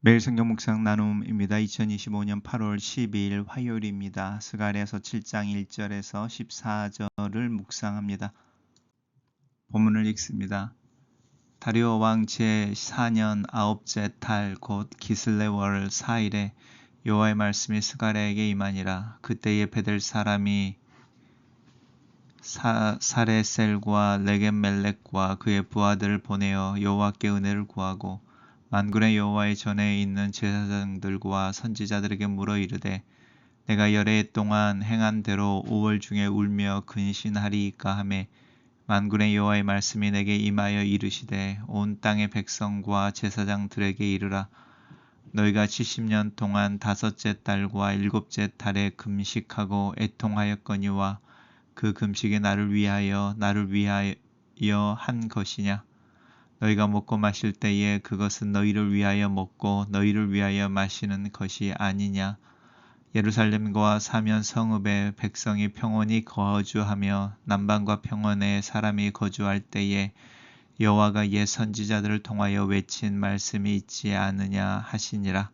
매일 성경 묵상 나눔입니다. 2025년 8월 12일 화요일입니다. 스가랴서 7장 1절에서 14절을 묵상합니다. 본문을 읽습니다. 다리오 왕 제4년 아홉째 달 곧 기슬레월 4일에 여호와의 말씀이 스가랴에게 임하니라. 그때에 베델 사람이 사레셀과 레겜멜렉과 그의 부하들을 보내어 여호와께 은혜를 구하고 만군의 여호와의 전에 있는 제사장들과 선지자들에게 물어 이르되 내가 열해 동안 행한 대로 5월 중에 울며 근신하리이까 하매 만군의 여호와의 말씀이 내게 임하여 이르시되 온 땅의 백성과 제사장들에게 이르라. 너희가 70년 동안 다섯째 달과 일곱째 달에 금식하고 애통하였거니와 그 금식이 나를 위하여 한 것이냐? 너희가 먹고 마실 때에 그것은 너희를 위하여 먹고 너희를 위하여 마시는 것이 아니냐? 예루살렘과 사면 성읍에 백성이 평온히 거주하며 남방과 평원에 사람이 거주할 때에 여호와가 옛 선지자들을 통하여 외친 말씀이 있지 않느냐 하시니라.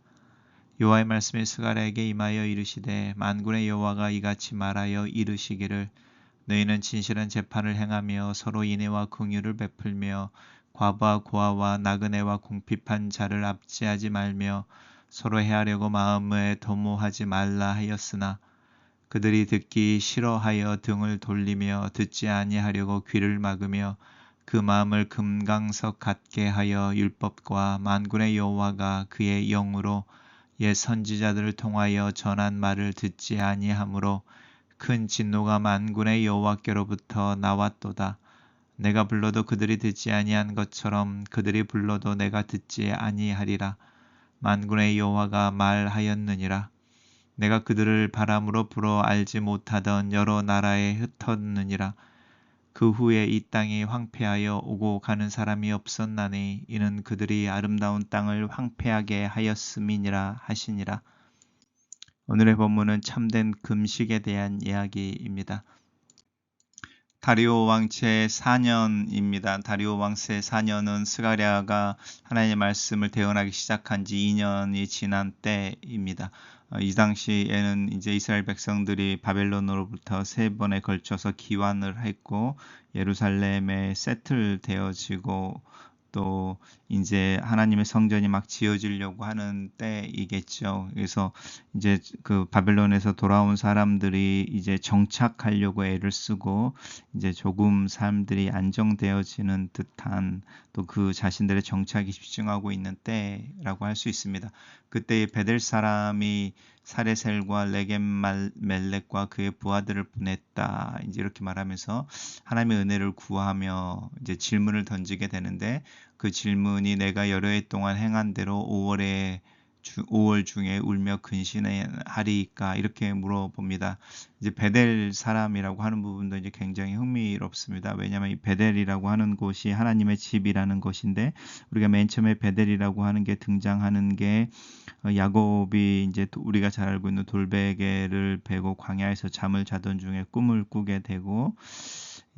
여호와의 말씀이 스가랴에게 임하여 이르시되 만군의 여호와가 이같이 말하여 이르시기를 너희는 진실한 재판을 행하며 서로 인애와 긍휼을 베풀며 과부와 고아와 나그네와 궁핍한 자를 압제하지 말며 서로 해하려고 마음에 도모하지 말라 하였으나 그들이 듣기 싫어하여 등을 돌리며 듣지 아니하려고 귀를 막으며 그 마음을 금강석 같게 하여 율법과 만군의 여호와가 그의 영으로 옛 선지자들을 통하여 전한 말을 듣지 아니하므로 큰 진노가 만군의 여호와께로부터 나왔도다. 내가 불러도 그들이 듣지 아니한 것처럼 그들이 불러도 내가 듣지 아니하리라. 만군의 여호와가 말하였느니라. 내가 그들을 바람으로 불어 알지 못하던 여러 나라에 흩었느니라. 그 후에 이 땅이 황폐하여 오고 가는 사람이 없었나니 이는 그들이 아름다운 땅을 황폐하게 하였음이니라 하시니라. 오늘의 본문은 참된 금식에 대한 이야기입니다. 다리오 왕제 4년입니다. 다리오 왕제 4년은 스가랴가 하나님의 말씀을 대언하기 시작한 지 2년이 지난 때입니다. 이 당시에는 이제 이스라엘 백성들이 바벨론으로부터 3번에 걸쳐서 기환을 했고 예루살렘에 세틀되어지고 또 이제 하나님의 성전이 막 지어지려고 하는 때이겠죠. 그래서 이제 그 바벨론에서 돌아온 사람들이 이제 정착하려고 애를 쓰고 이제 조금 사람들이 안정되어지는 듯한 또 그 자신들의 정착이 집중하고 있는 때라고 할 수 있습니다. 그때 베델 사람이 사레셀과 레겜멜렉과 그의 부하들을 보냈다. 이제 이렇게 말하면서 하나님의 은혜를 구하며 이제 질문을 던지게 되는데 그 질문이 내가 여러 해 동안 행한 대로 5월 중에 울며 근신하리이까 이렇게 물어봅니다. 이제 베델 사람이라고 하는 부분도 이제 굉장히 흥미롭습니다. 왜냐하면 이 베델이라고 하는 곳이 하나님의 집이라는 것인데 우리가 맨 처음에 베델이라고 하는 게 등장하는 게 야곱이 이제 우리가 잘 알고 있는 돌베개를 베고 광야에서 잠을 자던 중에 꿈을 꾸게 되고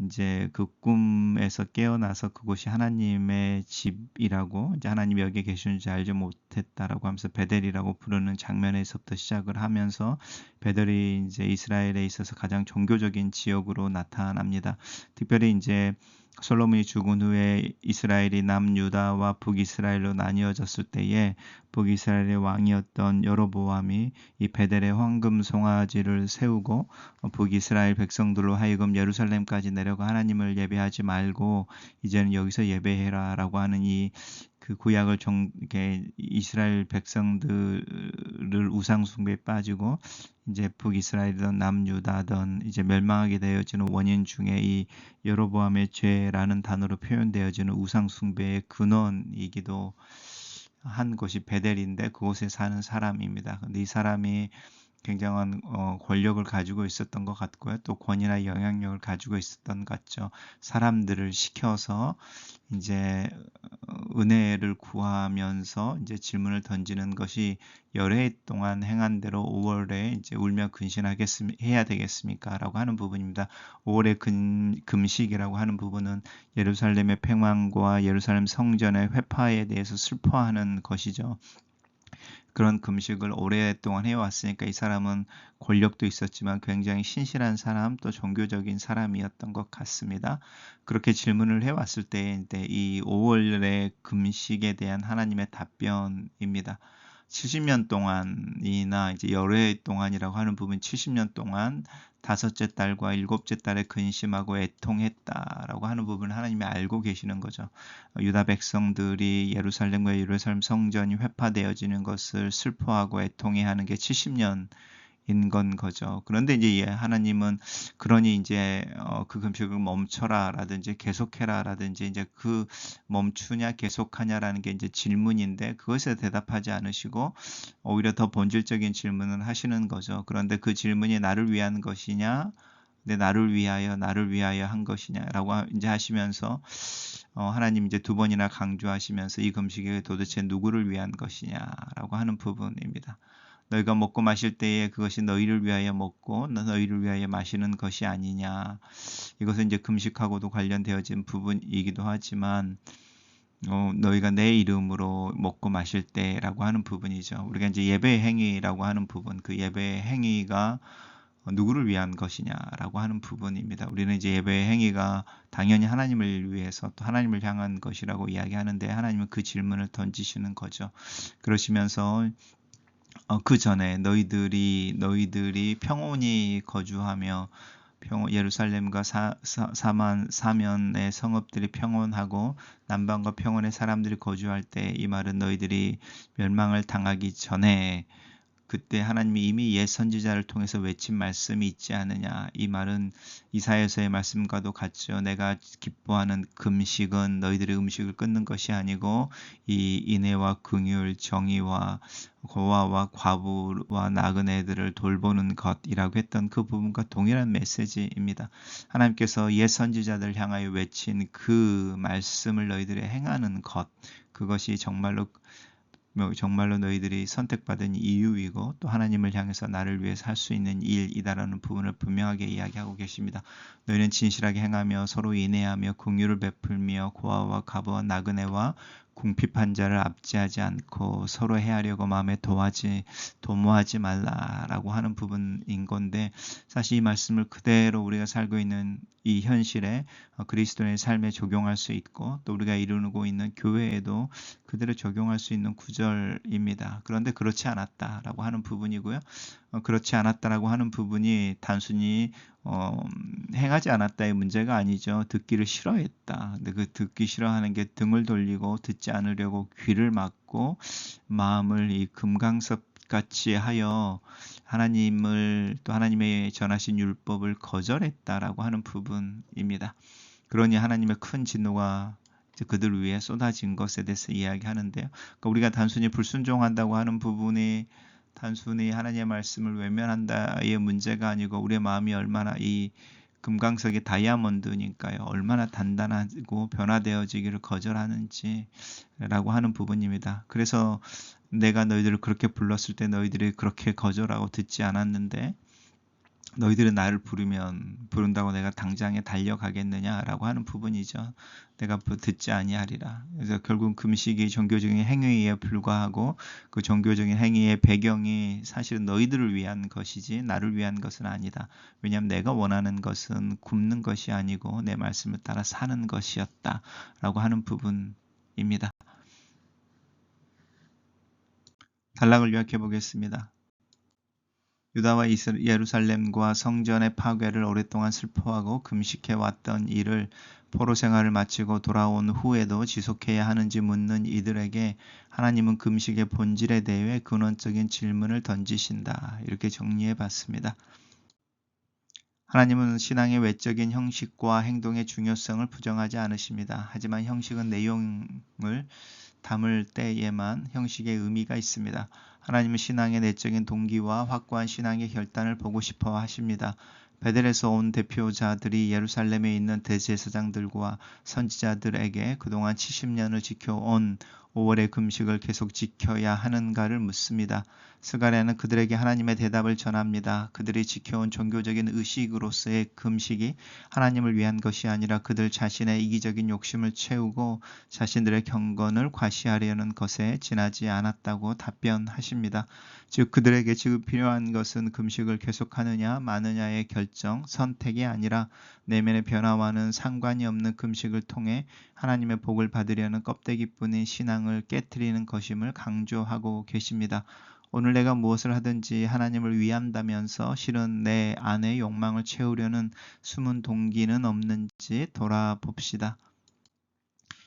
이제 그 꿈에서 깨어나서 그곳이 하나님의 집이라고 이제 하나님이 여기에 계시는지 알지 못했다라고 하면서 베델이라고 부르는 장면에서부터 시작을 하면서 베델이 이제 이스라엘에 있어서 가장 종교적인 지역으로 나타납니다. 특별히 이제 솔로몬이 죽은 후에 이스라엘이 남유다와 북이스라엘로 나뉘어졌을 때에 북이스라엘의 왕이었던 여로보암이 이 베델의 황금 송아지를 세우고 북이스라엘 백성들로 하여금 예루살렘까지 내려가 하나님을 예배하지 말고 이제는 여기서 예배해라라고 하는 이 그 구약을 이스라엘 백성들을 우상 숭배에 빠지고 이제 북이스라엘이든 남유다든 이제 멸망하게 되어지는 원인 중에 이 여로보암의 죄라는 단어로 표현되어지는 우상 숭배의 근원이기도 한 곳이 베델인데 그곳에 사는 사람입니다. 근데 이 사람이 굉장한 권력을 가지고 있었던 것 같고요. 또 권위나 영향력을 가지고 있었던 것 같죠. 사람들을 시켜서 이제 은혜를 구하면서 이제 질문을 던지는 것이 여러 해 동안 행한 대로 5월에 이제 울며 해야 되겠습니까? 라고 하는 부분입니다. 5월의 금식이라고 하는 부분은 예루살렘의 팽망과 예루살렘 성전의 회파에 대해서 슬퍼하는 것이죠. 그런 금식을 오랫동안 해왔으니까 이 사람은 권력도 있었지만 굉장히 신실한 사람 또 종교적인 사람이었던 것 같습니다. 그렇게 질문을 해왔을 때 이 5월의 금식에 대한 하나님의 답변입니다. 70년 동안이나 이제 열흘 동안이라고 하는 부분 70년 동안 다섯째 달과 일곱째 달에 근심하고 애통했다라고 하는 부분을 하나님이 알고 계시는 거죠. 유다 백성들이 예루살렘과 예루살렘 성전이 회파되어지는 것을 슬퍼하고 애통해하는 게 70년 인 거죠. 그런데 이제 하나님은 그러니 이제 그 금식을 멈춰라라든지 계속해라라든지 이제 그 멈추냐 계속하냐라는 게 이제 질문인데 그것에 대답하지 않으시고 오히려 더 본질적인 질문을 하시는 거죠. 그런데 그 질문이 나를 위한 것이냐, 내 나를 위하여 한 것이냐라고 이제 하시면서 하나님 이제 두 번이나 강조하시면서 이 금식이 도대체 누구를 위한 것이냐라고 하는 부분입니다. 너희가 먹고 마실 때에 그것이 너희를 위하여 먹고 너희를 위하여 마시는 것이 아니냐. 이것은 이제 금식하고도 관련되어진 부분이기도 하지만 너희가 내 이름으로 먹고 마실 때라고 하는 부분이죠. 우리가 이제 예배 행위라고 하는 부분, 그 예배 행위가 누구를 위한 것이냐라고 하는 부분입니다. 우리는 이제 예배 행위가 당연히 하나님을 위해서 또 하나님을 향한 것이라고 이야기하는데 하나님은 그 질문을 던지시는 거죠. 그러시면서 그 전에 너희들이 평온히 거주하며 예루살렘과 사면의 성읍들이 평온하고 남방과 평온의 사람들이 거주할 때 이 말은 너희들이 멸망을 당하기 전에 그때 하나님이 이미 옛 선지자를 통해서 외친 말씀이 있지 않느냐. 이 말은 이사야서의 말씀과도 같죠. 내가 기뻐하는 금식은 너희들의 음식을 끊는 것이 아니고 이 인애와 긍휼, 정의와 고아와 과부와 나그네들을 돌보는 것이라고 했던 그 부분과 동일한 메시지입니다. 하나님께서 옛 선지자들 향하여 외친 그 말씀을 너희들이 행하는 것, 그것이 정말로 너희들이 선택받은 이유이고 또 하나님을 향해서 나를 위해서 할 수 있는 일이다라는 부분을 분명하게 이야기하고 계십니다. 너희는 진실하게 행하며 서로 인애하며 긍휼을 베풀며 고아와 과부와 나그네와 궁핍한 자를 압제하지 않고 서로 해하려고 마음에 도모하지 말라라고 하는 부분인 건데 사실 이 말씀을 그대로 우리가 살고 있는 이 현실에 그리스도의 삶에 적용할 수 있고 또 우리가 이루고 있는 교회에도 그대로 적용할 수 있는 구절입니다. 그런데 그렇지 않았다라고 하는 부분이고요. 그렇지 않았다라고 하는 부분이 단순히 행하지 않았다의 문제가 아니죠. 듣기를 싫어했다. 근데 그 듣기 싫어하는 게 등을 돌리고 듣지 않으려고 귀를 막고 마음을 이 금강석 같이 하여 하나님을 또 하나님의 전하신 율법을 거절했다라고 하는 부분입니다. 그러니 하나님의 큰 진노가 그들 위에 쏟아진 것에 대해서 이야기하는데요. 그러니까 우리가 단순히 불순종한다고 하는 부분이 단순히 하나님의 말씀을 외면한다의 문제가 아니고 우리의 마음이 얼마나 이 금강석이 다이아몬드니까요. 얼마나 단단하고 변화되어지기를 거절하는지라고 하는 부분입니다. 그래서 내가 너희들을 그렇게 불렀을 때 너희들이 그렇게 거절하고 듣지 않았는데 너희들은 나를 부른다고 내가 당장에 달려가겠느냐라고 하는 부분이죠. 내가 듣지 아니하리라. 그래서 결국 금식이 종교적인 행위에 불과하고 그 종교적인 행위의 배경이 사실은 너희들을 위한 것이지 나를 위한 것은 아니다. 왜냐하면 내가 원하는 것은 굶는 것이 아니고 내 말씀을 따라 사는 것이었다라고 하는 부분입니다. 단락을 요약해 보겠습니다. 유다와 예루살렘과 성전의 파괴를 오랫동안 슬퍼하고 금식해 왔던 이를 포로 생활을 마치고 돌아온 후에도 지속해야 하는지 묻는 이들에게 하나님은 금식의 본질에 대해 근원적인 질문을 던지신다. 이렇게 정리해 봤습니다. 하나님은 신앙의 외적인 형식과 행동의 중요성을 부정하지 않으십니다. 하지만 형식은 내용을 담을 때에만 형식의 의미가 있습니다. 하나님은 신앙의 내적인 동기와 확고한 신앙의 결단을 보고 싶어 하십니다. 베델에서 온 대표자들이 예루살렘에 있는 대제사장들과 선지자들에게 그동안 70년을 지켜온 5월의 금식을 계속 지켜야 하는가를 묻습니다. 스가랴는 그들에게 하나님의 대답을 전합니다. 그들이 지켜온 종교적인 의식으로서의 금식이 하나님을 위한 것이 아니라 그들 자신의 이기적인 욕심을 채우고 자신들의 경건을 과시하려는 것에 지나지 않았다고 답변하십니다. 즉 그들에게 지금 필요한 것은 금식을 계속하느냐 마느냐의 결정, 선택이 아니라 내면의 변화와는 상관이 없는 금식을 통해 하나님의 복을 받으려는 껍데기뿐인 신앙을 깨트리는 것임을 강조하고 계십니다. 오늘 내가 무엇을 하든지 하나님을 위한다면서 실은 내 안의 욕망을 채우려는 숨은 동기는 없는지 돌아봅시다.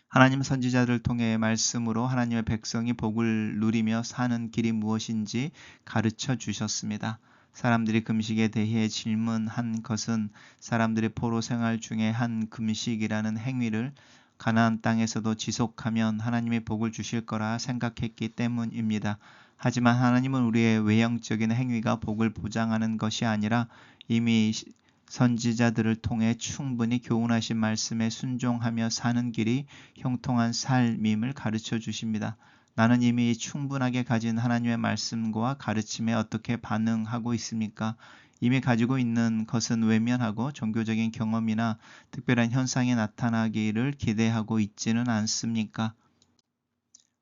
하나님 선지자들을 통해 말씀으로 하나님의 백성이 복을 누리며 사는 길이 무엇인지 가르쳐 주셨습니다. 사람들이 금식에 대해 질문한 것은 사람들이 포로 생활 중에 한 금식이라는 행위를 가나안 땅에서도 지속하면 하나님이 복을 주실 거라 생각했기 때문입니다. 하지만 하나님은 우리의 외형적인 행위가 복을 보장하는 것이 아니라 이미 선지자들을 통해 충분히 교훈하신 말씀에 순종하며 사는 길이 형통한 삶임을 가르쳐 주십니다. 나는 이미 충분하게 가진 하나님의 말씀과 가르침에 어떻게 반응하고 있습니까? 이미 가지고 있는 것은 외면하고 종교적인 경험이나 특별한 현상이 나타나기를 기대하고 있지는 않습니까?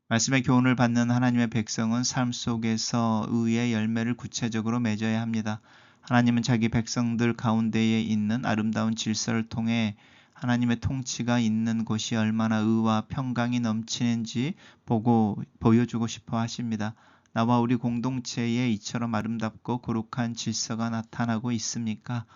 말씀의 교훈을 받는 하나님의 백성은 삶 속에서 의의 열매를 구체적으로 맺어야 합니다. 하나님은 자기 백성들 가운데에 있는 아름다운 질서를 통해 하나님의 통치가 있는 곳이 얼마나 의와 평강이 넘치는지 보여주고 싶어 하십니다. 나와 우리 공동체에 이처럼 아름답고 거룩한 질서가 나타나고 있습니까?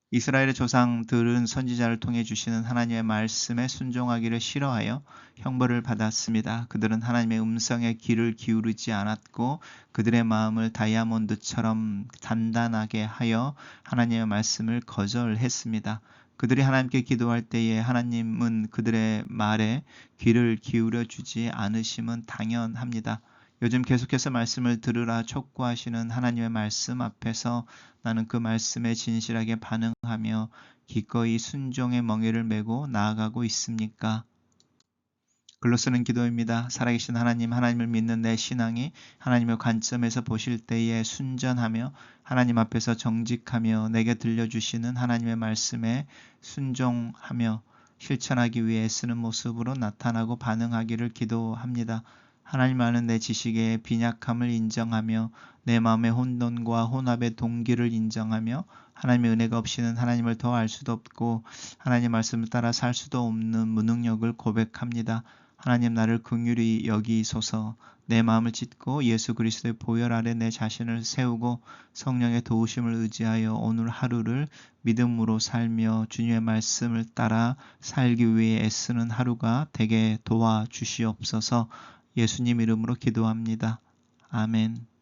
이스라엘의 조상들은 선지자를 통해 주시는 하나님의 말씀에 순종하기를 싫어하여 형벌을 받았습니다. 그들은 하나님의 음성에 귀를 기울이지 않았고 그들의 마음을 다이아몬드처럼 단단하게 하여 하나님의 말씀을 거절했습니다. 그들이 하나님께 기도할 때에 하나님은 그들의 말에 귀를 기울여 주지 않으심은 당연합니다. 요즘 계속해서 말씀을 들으라 촉구하시는 하나님의 말씀 앞에서 나는 그 말씀에 진실하게 반응하며 기꺼이 순종의 멍에를 메고 나아가고 있습니까? 글로 쓰는 기도입니다. 살아계신 하나님, 하나님을 믿는 내 신앙이 하나님의 관점에서 보실 때에 순전하며 하나님 앞에서 정직하며 내게 들려주시는 하나님의 말씀에 순종하며 실천하기 위해 쓰는 모습으로 나타나고 반응하기를 기도합니다. 하나님 아는 내 지식의 빈약함을 인정하며 내 마음의 혼돈과 혼합의 동기를 인정하며 하나님의 은혜가 없이는 하나님을 더 알 수도 없고 하나님 말씀을 따라 살 수도 없는 무능력을 고백합니다. 하나님 나를 긍휼히 여기소서. 내 마음을 찢고 예수 그리스도의 보혈 아래 내 자신을 세우고 성령의 도우심을 의지하여 오늘 하루를 믿음으로 살며 주님의 말씀을 따라 살기 위해 애쓰는 하루가 되게 도와주시옵소서. 예수님 이름으로 기도합니다. 아멘.